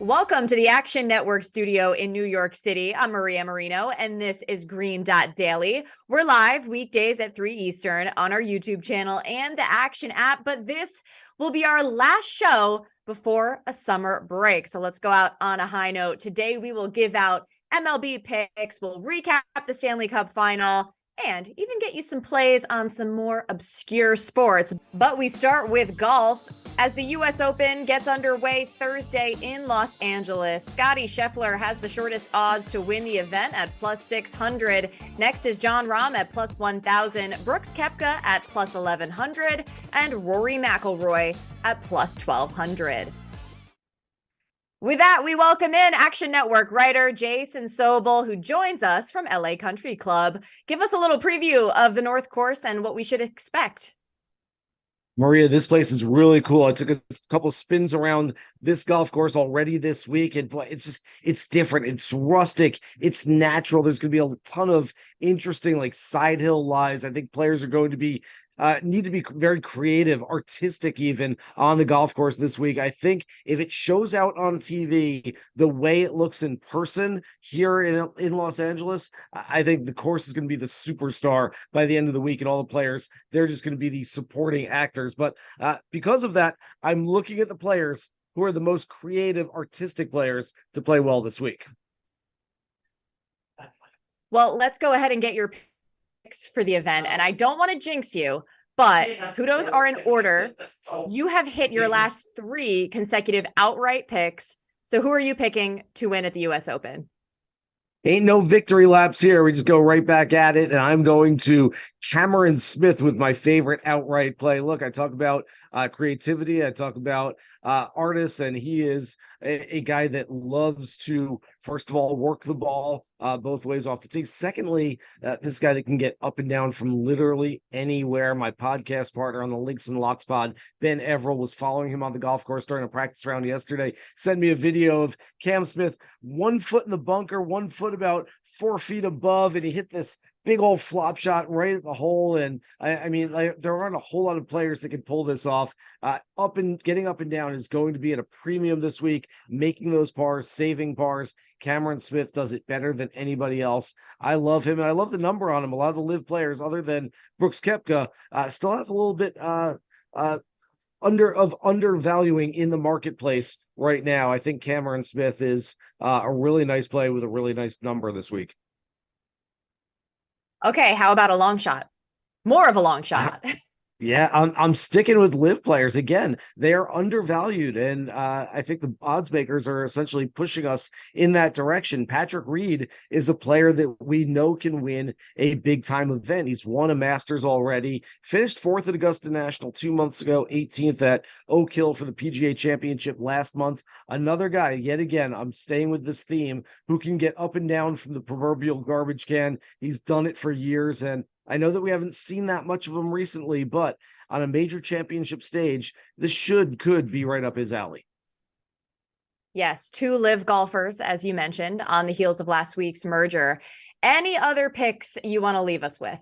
Welcome to the Action Network studio in New York City. I'm Maria Marino, and this is Green Dot Daily. We're live weekdays at 3 Eastern on our YouTube channel and the Action app, but this will be our last show before a summer break. So let's go out on a high note. Today, we will give out MLB picks, we'll recap the Stanley Cup final, and even get you some plays on some more obscure sports. But we start with golf as the U.S. Open gets underway Thursday in Los Angeles. Scottie Scheffler has the shortest odds to win the event at plus 600. Next is Jon Rahm at plus 1,000, Brooks Koepka at plus 1,100, and Rory McIlroy at plus 1,200. With that, we welcome in Action Network writer Jason Sobel, who joins us from LA Country Club. Give us a little preview of the North Course and what we should expect. Maria, this place is really cool. I took a couple spins around this golf course already this week, and boy, it's different. It's rustic. It's natural. There's going to be a ton of interesting side hill lies. I think players are going to be need to be very creative, artistic even on the golf course this week. I think if it shows out on TV the way it looks in person here in Los Angeles, I think the course is going to be the superstar by the end of the week, and all the players, they're just going to be the supporting actors. But because of that, I'm looking at the players who are the most creative, artistic players to play well this week. Well, let's go ahead and get your for the event, and I don't want to jinx you, but kudos are in order. You have hit your last 3 consecutive outright picks. So who are you picking to win at the U.S. Open? Ain't no victory laps here. We just go right back at it, and I'm going to Cameron Smith with my favorite outright play. Look, I talk about creativity. I talk about artists, and he is a guy that loves to, first of all, work the ball both ways off the tee. Secondly, this guy that can get up and down from literally anywhere. My podcast partner on the Links and Locks pod, Ben Everell, was following him on the golf course during a practice round yesterday. Sent me a video of Cam Smith, 1 foot in the bunker, 1 foot about 4 feet above, and he hit this big old flop shot right at the hole. And I mean, there aren't a whole lot of players that can pull this off. Getting up and down is going to be at a premium this week, making those pars, saving pars. Cameron Smith does it better than anybody else. I love him, and I love the number on him. A lot of the live players, other than Brooks Koepka, still have a little bit undervaluing in the marketplace right now. I think Cameron Smith is a really nice play with a really nice number this week. Okay, how about a long shot? More of a long shot. Yeah, I'm sticking with live players. Again, they are undervalued, and I think the odds makers are essentially pushing us in that direction. Patrick Reed is a player that we know can win a big-time event. He's won a Masters already, finished 4th at Augusta National 2 months ago, 18th at Oak Hill for the PGA Championship last month. Another guy, yet again, I'm staying with this theme, who can get up and down from the proverbial garbage can. He's done it for years, and I know that we haven't seen that much of him recently, but on a major championship stage, this could be right up his alley. Yes, 2 live golfers, as you mentioned, on the heels of last week's merger. Any other picks you want to leave us with?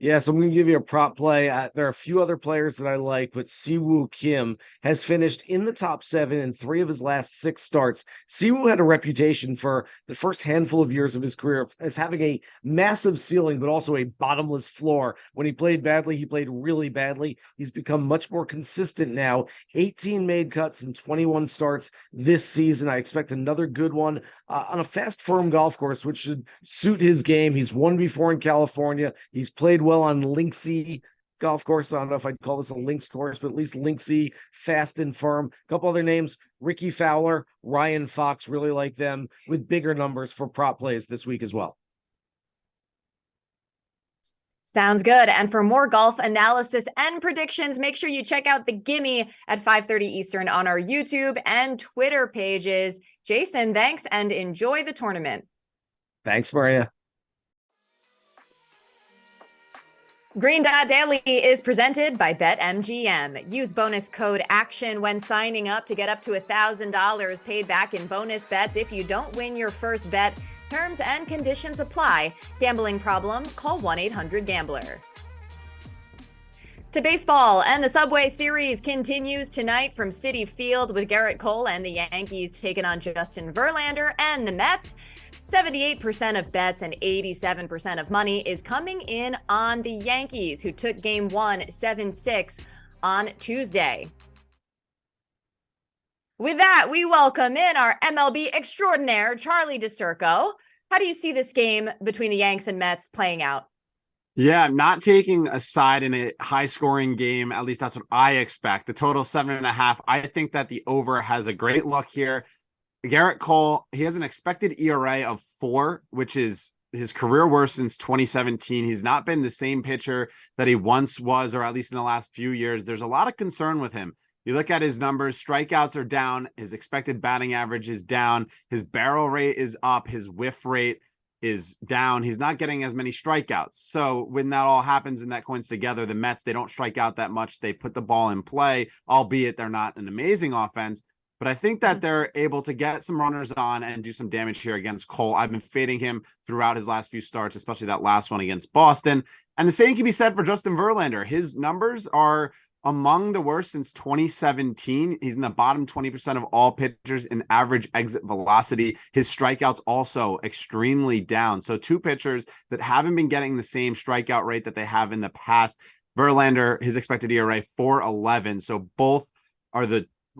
Yes, I'm going to give you a prop play. There are a few other players that I like, but Siwoo Kim has finished in the top 7 in 3 of his last 6 starts. Siwoo had a reputation for the first handful of years of his career as having a massive ceiling, but also a bottomless floor. When he played badly, he played really badly. He's become much more consistent now. 18 made cuts and 21 starts this season. I expect another good one on a fast, firm golf course, which should suit his game. He's won before in California. He's played well on linksy golf course. I don't know if I'd call this a links course, but at least linksy, fast and firm. A couple other names: Ricky Fowler, Ryan Fox, really like them, with bigger numbers for prop plays this week as well. Sounds good. And for more golf analysis and predictions, make sure you check out the Gimme at 5:30 Eastern on our YouTube and Twitter pages. Jason, thanks, and enjoy the tournament. Thanks, Maria. Green Dot Daily is presented by BetMGM. Use bonus code ACTION when signing up to get up to $1,000 paid back in bonus bets if you don't win your first bet. Terms and conditions apply. Gambling problem? Call 1-800-GAMBLER. To baseball, and the Subway Series continues tonight from Citi Field with Garrett Cole and the Yankees taking on Justin Verlander and the Mets. 78% of bets and 87% of money is coming in on the Yankees, who took game one 7-6 on Tuesday. With that, we welcome in our MLB extraordinaire, Charlie DiSturco. How do you see this game between the Yanks and Mets playing out? Yeah, not taking a side in a high-scoring game. At least that's what I expect. The total 7.5. I think that the over has a great look here. Garrett Cole, he has an expected ERA of 4, which is his career worst since 2017. He's not been the same pitcher that he once was, or at least in the last few years. There's a lot of concern with him. You look at his numbers, strikeouts are down. His expected batting average is down. His barrel rate is up. His whiff rate is down. He's not getting as many strikeouts. So when that all happens and that coins together, the Mets, they don't strike out that much. They put the ball in play, albeit they're not an amazing offense. But I think that they're able to get some runners on and do some damage here against Cole. I've been fading him throughout his last few starts, especially that last one against Boston. And the same can be said for Justin Verlander. His numbers are among the worst since 2017. He's in the bottom 20% of all pitchers in average exit velocity. His strikeouts also extremely down. So two pitchers that haven't been getting the same strikeout rate that they have in the past. Verlander, his expected ERA 4.11. So both are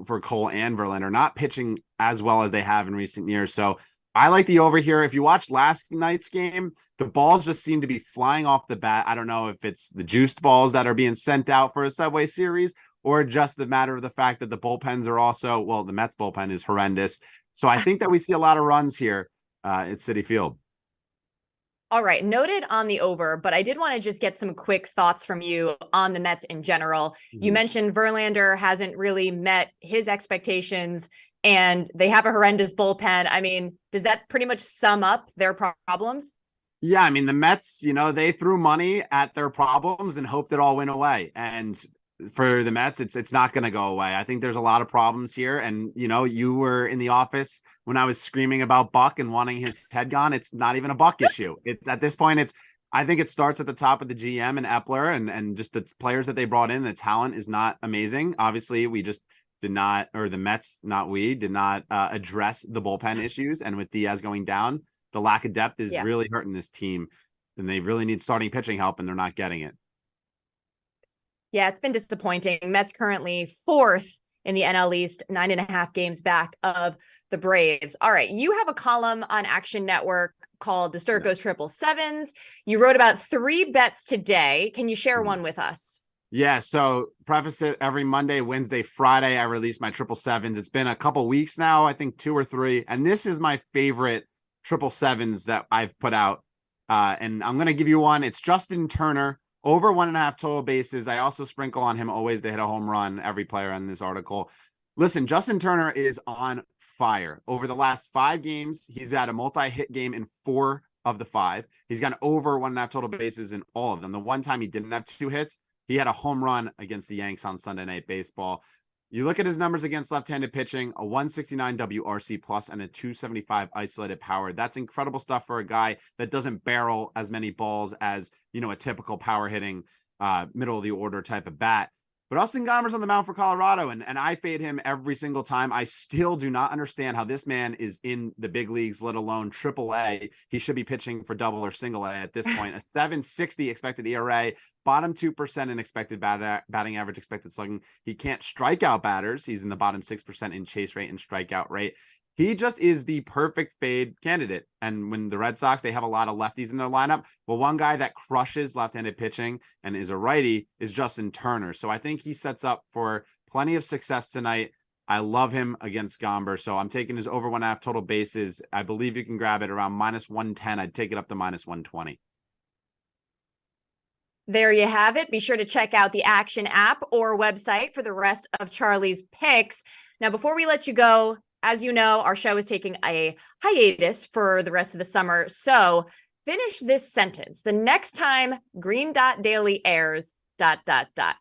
for Cole and Verlander, not pitching as well as they have in recent years. So I like the over here. If you watched last night's game, the balls just seem to be flying off the bat. I don't know if it's the juiced balls that are being sent out for a Subway Series or just the matter of the fact that the bullpens are also, well, the Mets bullpen is horrendous. So I think that we see a lot of runs here at Citi Field. All right, noted on the over, but I did want to just get some quick thoughts from you on the Mets in general. You mentioned Verlander hasn't really met his expectations and they have a horrendous bullpen. I mean, does that pretty much sum up their problems? Yeah, I mean, the Mets, they threw money at their problems and hoped it all went away. And for the Mets, it's not going to go away. I think there's a lot of problems here. And, you were in the office when I was screaming about Buck and wanting his head gone. It's not even a Buck issue. It's at this point, I think it starts at the top of the GM and Epler and just the players that they brought in. The talent is not amazing. Obviously, we just did not, or the Mets, not we, did not address the bullpen issues. And with Diaz going down, the lack of depth is really hurting this team. And they really need starting pitching help, and they're not getting it. Yeah, it's been disappointing. Mets currently 4th in the NL East, 9.5 games back of the Braves. All right, you have a column on Action Network called DiSturco's Triple Sevens. You wrote about 3 bets today. Can you share one with us? Yeah, so preface it, every Monday, Wednesday, Friday, I release my triple sevens. It's been a couple weeks now, I think 2 or 3. And this is my favorite triple sevens that I've put out. And I'm going to give you one. It's Justin Turner, over 1.5 total bases. I also sprinkle on him always to hit a home run, every player in this article. Listen, Justin Turner is on fire. Over the last 5 games, he's had a multi-hit game in 4 of the 5. He's gone over 1.5 total bases in all of them. The one time he didn't have 2 hits, he had a home run against the Yanks on Sunday Night Baseball. You look at his numbers against left-handed pitching, a 169 WRC plus and a 275 isolated power. That's incredible stuff for a guy that doesn't barrel as many balls as, a typical power hitting middle of the order type of bat. But Austin Gomber's on the mound for Colorado, and I fade him every single time. I still do not understand how this man is in the big leagues, let alone AAA. He should be pitching for double or single A at this point. A 7.60 expected ERA, bottom 2% in expected batting average, expected slugging. He can't strike out batters. He's in the bottom 6% in chase rate and strikeout rate. He just is the perfect fade candidate. And when the Red Sox, they have a lot of lefties in their lineup. Well, one guy that crushes left-handed pitching and is a righty is Justin Turner. So I think he sets up for plenty of success tonight. I love him against Gomber. So I'm taking his over 1.5 total bases. I believe you can grab it around -110. I'd take it up to -120. There you have it. Be sure to check out the Action app or website for the rest of Charlie's picks. Now, before we let you go, as you know, our show is taking a hiatus for the rest of the summer. So finish this sentence. The next time Green Dot Daily airs, ... The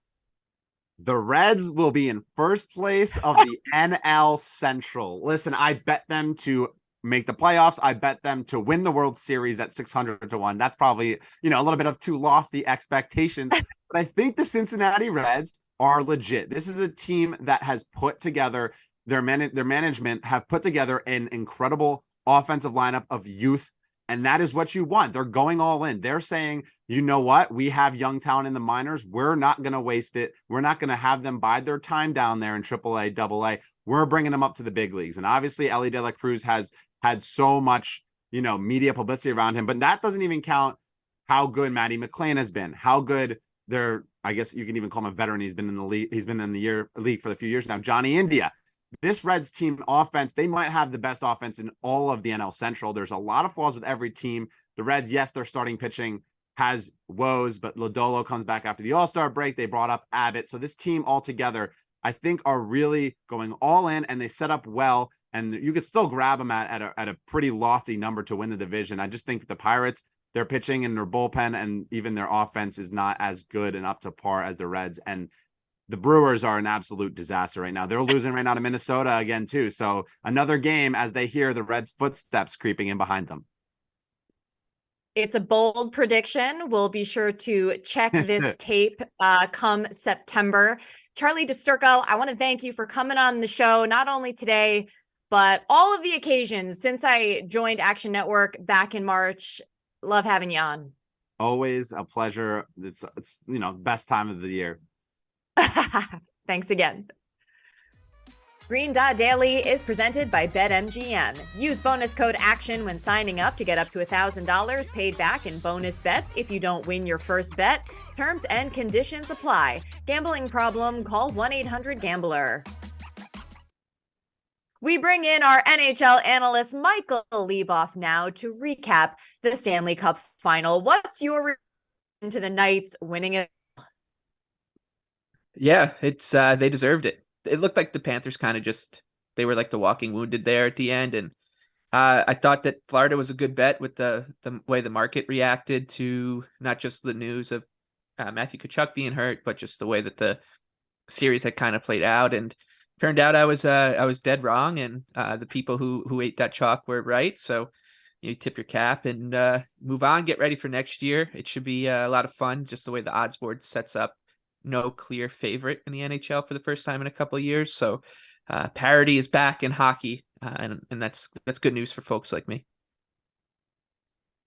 Reds will be in first place of the NL Central. Listen, I bet them to make the playoffs. I bet them to win the World Series at 600 to 1. That's probably, a little bit of too lofty expectations. But I think the Cincinnati Reds are legit. This is a team that has put together their management have put together an incredible offensive lineup of youth. And that is what you want. They're going all in. They're saying, you know what? We have young talent in the minors. We're not going to waste it. We're not going to have them bide their time down there in AAA, AA. We're bringing them up to the big leagues. And obviously, Ellie De La Cruz has had so much, media publicity around him. But that doesn't even count how good Matty McClain has been, how good I guess you can even call him a veteran. He's been in the league. He's been in the league for a few years now. Johnny India. This Reds team offense, they might have the best offense in all of the NL Central. There's a lot of flaws with every team. The Reds, yes, their starting pitching has woes, but Lodolo comes back after the All-Star break. They brought up Abbott. So this team altogether, I think, are really going all in, and they set up well. And you could still grab them at a pretty lofty number to win the division. I just think the Pirates, their pitching and their bullpen and even their offense is not as good and up to par as the Reds. And the Brewers are an absolute disaster right now. They're losing right now to Minnesota again, too. So another game as they hear the Reds' footsteps creeping in behind them. It's a bold prediction. We'll be sure to check this tape come September. Charlie DiSturco, I want to thank you for coming on the show, not only today, but all of the occasions since I joined Action Network back in March. Love having you on. Always a pleasure. It's best time of the year. Thanks again. Green Dot Daily is presented by BetMGM. Use bonus code ACTION when signing up to get up to $1,000 paid back in bonus bets if you don't win your first bet. Terms and conditions apply. Gambling problem? Call 1-800-GAMBLER. We bring in our NHL analyst, Michael Leboff, now to recap the Stanley Cup final. What's your reaction to the Knights winning it? Yeah, it's they deserved it. It looked like the Panthers kind of they were like the walking wounded there at the end. And I thought that Florida was a good bet with the way the market reacted to not just the news of Matthew Tkachuk being hurt, but just the way that the series had kind of played out. And turned out I was dead wrong, and the people who ate that chalk were right. So you tip your cap and move on, get ready for next year. It should be a lot of fun, just the way the odds board sets up. No clear favorite in the NHL for the first time in a couple of years. So parity is back in hockey, and that's good news for folks like me.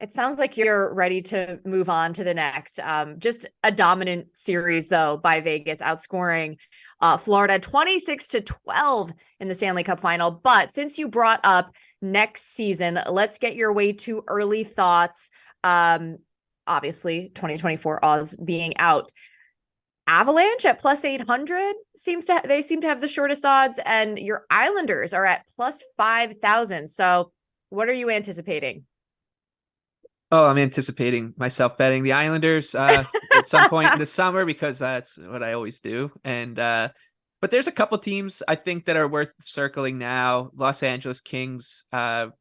It sounds like you're ready to move on to the next. Just a dominant series, though, by Vegas, outscoring Florida 26-12 in the Stanley Cup final. But since you brought up next season, let's get your way to early thoughts. Obviously, 2024 odds being out. Avalanche at plus 800 seem to have the shortest odds, and your Islanders are at plus 5,000. So what are you anticipating? Oh, I'm anticipating myself betting the Islanders at some point in the summer, because that's what I always do. And but there's a couple teams I think that are worth circling now. Los Angeles Kings, they're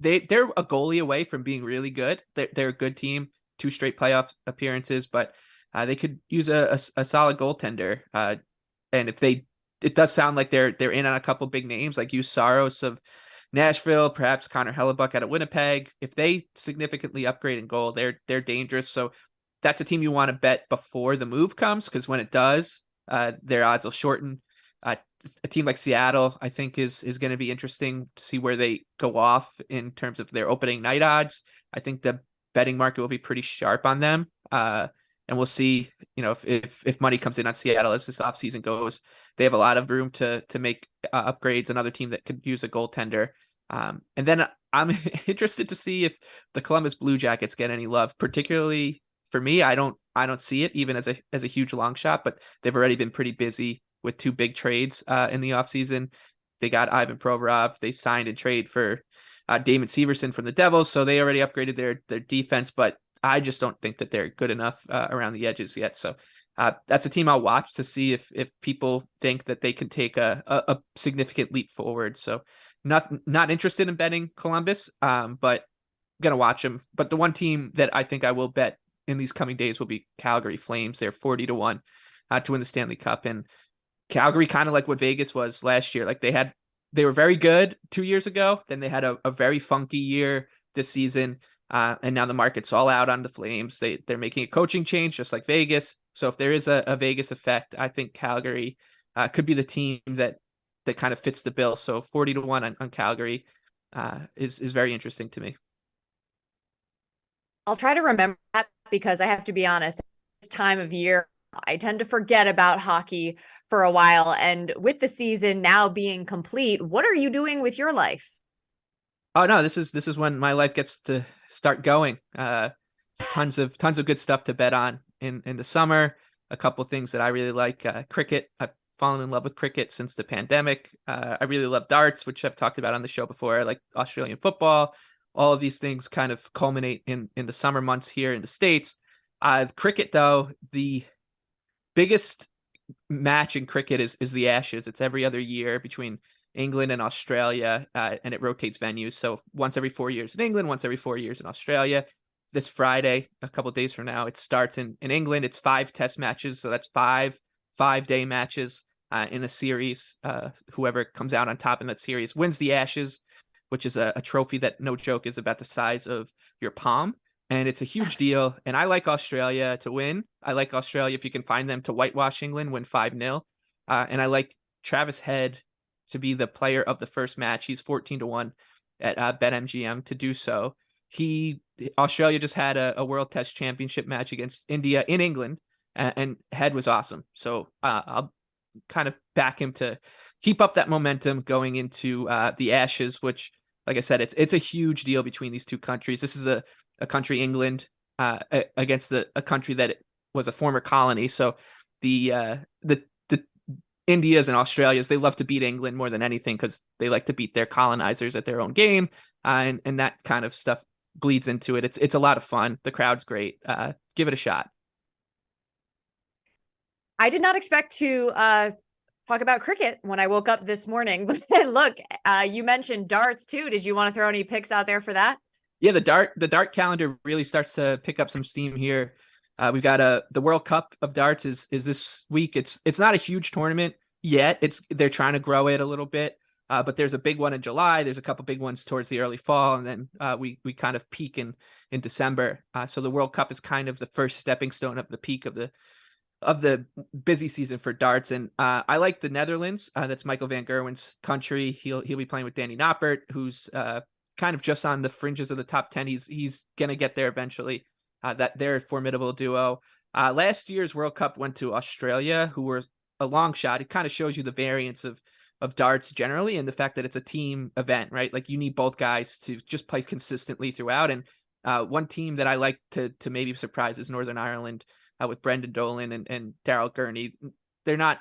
a goalie away from being really good. They're a good team, 2 straight playoff appearances, but they could use a solid goaltender. And it does sound like they're in on a couple big names, like Hugh Saros of Nashville, perhaps Connor Hellebuck out of Winnipeg. If they significantly upgrade in goal, they're dangerous. So that's a team you want to bet before the move comes, because when it does, their odds will shorten. A team like Seattle, I think, is going to be interesting to see where they go off in terms of their opening night odds. I think the betting market will be pretty sharp on them. And we'll see, if money comes in on Seattle as this offseason goes. They have a lot of room to make upgrades. Another team that could use a goaltender. And then I'm interested to see if the Columbus Blue Jackets get any love. Particularly for me, I don't see it even as a huge long shot, but they've already been pretty busy with 2 big trades in the offseason. They got Ivan Provorov. They signed and trade for Damon Severson from the Devils, so they already upgraded their defense, but I just don't think that they're good enough around the edges yet. So that's a team I'll watch to see if people think that they can take a significant leap forward. So not interested in betting Columbus, but gonna watch them. But the one team that I think I will bet in these coming days will be Calgary Flames. They're 40-1 to win the Stanley Cup, and Calgary, kind of like what Vegas was last year. Like they were very good 2 years ago. Then they had a very funky year this season. And now the market's all out on the Flames. They're making a coaching change, just like Vegas. So if there is a Vegas effect, I think Calgary could be the team that kind of fits the bill. So 40-1 on Calgary is very interesting to me. I'll try to remember that because I have to be honest, this time of year, I tend to forget about hockey for a while. And with the season now being complete, what are you doing with your life? Oh no, this is when my life gets to start going. Tons of good stuff to bet on in the summer. A couple things that I really like. Cricket. I've fallen in love with cricket since the pandemic. I really love darts, which I've talked about on the show before. I like Australian football. All of these things kind of culminate in the summer months here in the States. Cricket, though, the biggest match in cricket is the Ashes. It's every other year between England and Australia, and it rotates venues. So once every 4 years in England, once every 4 years in Australia. This Friday, a couple of days from now, it starts in England. It's 5 test matches, so that's 5-day matches in a series. Whoever comes out on top in that series wins the Ashes, which is a trophy that, no joke, is about the size of your palm. And it's a huge deal. And I like Australia to win. I like Australia, if you can find them, to whitewash England, win 5-0. And I like Travis Head to be the player of the first match. He's 14-1 at BetMGM to do so. Australia just had a World Test Championship match against India in England, and Head was awesome. So I'll kind of back him to keep up that momentum going into the Ashes, which, like I said, it's a huge deal between these two countries. This is a country, England, against a country that was a former colony. So the Indias and Australias, they love to beat England more than anything because they like to beat their colonizers at their own game, and that kind of stuff bleeds into it. It's a lot of fun. The crowd's great. Give it a shot. I did not expect to talk about cricket when I woke up this morning. But look, you mentioned darts too. Did you want to throw any picks out there for that? Yeah, the dart calendar really starts to pick up some steam here. We've got the World Cup of darts is this week. It's not a huge tournament yet. They're trying to grow it a little bit. But there's a big one in July. There's a couple big ones towards the early fall, and then we kind of peak in December. So the World Cup is kind of the first stepping stone of the peak of the busy season for darts. And I like the Netherlands. That's Michael van Gerwen's country. He'll be playing with Danny Noppert, who's kind of just on the fringes of the top 10. He's gonna get there eventually. That they're a formidable duo. Last year's World Cup went to Australia, who were a long shot. It kind of shows you the variance of darts generally, and the fact that it's a team event, right? Like, you need both guys to just play consistently throughout. And one team that I like to maybe surprise is Northern Ireland, with Brendan Dolan and Daryl Gurney. They're not,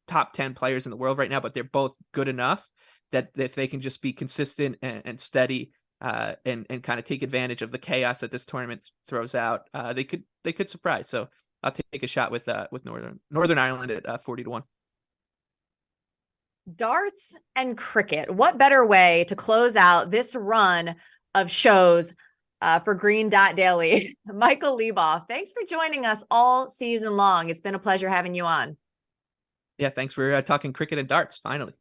top 10 players in the world right now, but they're both good enough that if they can just be consistent and steady, and kind of take advantage of the chaos that this tournament throws out, they could surprise. So I'll take a shot with Northern Ireland at 40-1. Darts and cricket. What better way to close out this run of shows for Green Dot Daily? Michael Leboff, thanks for joining us all season long. It's been a pleasure having you on. Yeah, thanks for talking cricket and darts, finally.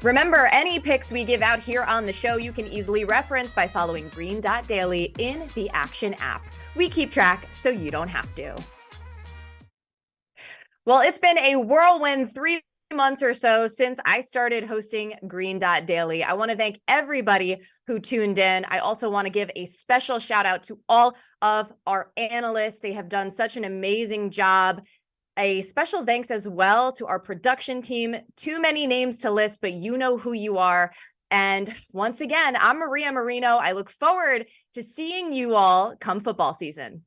Remember, any picks we give out here on the show, you can easily reference by following Green Dot Daily in the Action app. We keep track so you don't have to. Well, it's been a whirlwind 3 months or so since I started hosting Green Dot Daily. I want to thank everybody who tuned in. I also want to give a special shout out to all of our analysts. They have done such an amazing job. A special thanks as well to our production team. Too many names to list, but you know who you are. And once again, I'm Maria Marino. I look forward to seeing you all come football season.